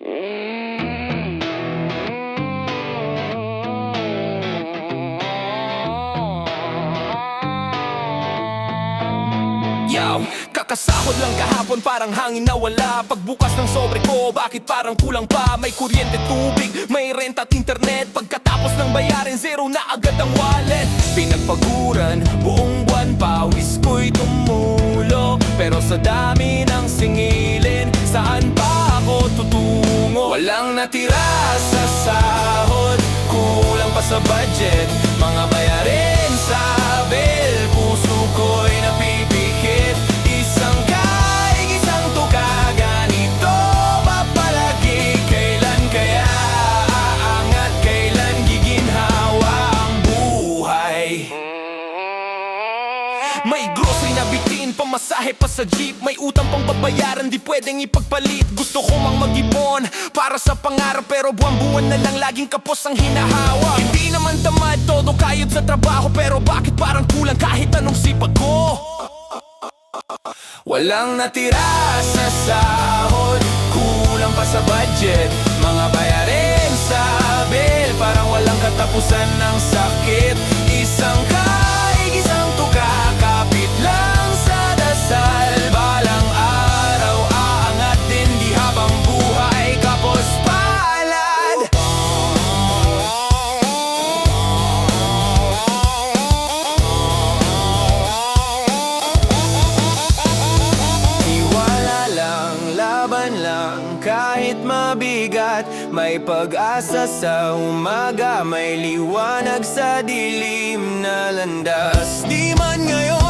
Yo, kakasahod lang kahapon parang hangin na wala. Pagbukas ng sobre ko, bakit parang kulang pa? May kuryente, tubig, may rent at internet. Pagkatapos ng bayarin, zero na agad ang wallet. Pinagpaguran, buong buwan pawis ko'y tumulo. Pero sa dami ng singilin, saan pa ako tutungo? Walang natira sa sahod, kulang pa sa budget. Mga bayarin sa bill, puso ko'y napipikit. Isang kaig, isang tuka, ganito ba palagi? Kailan kaya aangat? Kailan giginhawa ang buhay? May grocery na bitin, pamasahe pa sa jeep. May utang pang babayaran, di pwedeng ipagpalit. Gusto ko mang mag-ipon para sa pangarap, pero buwan-buwan na lang laging kapos ang hinahawa. Hindi naman tamad, todo kayod sa trabaho, pero bakit parang kulang kahit anong sipag ko? Walang natira sa sahod, kulang pa sa budget. Mga bayarin sa bill, parang walang katapusan ng sakit. Isang kaig, isang tuka, kapit lang sa dasal. Balang araw aangat din, di habang buhay kapos palad. Tiwala lang, laban lang, kahit mabigat. May pag-asa sa umaga, may liwanag sa dilim na landas. Di man ngayon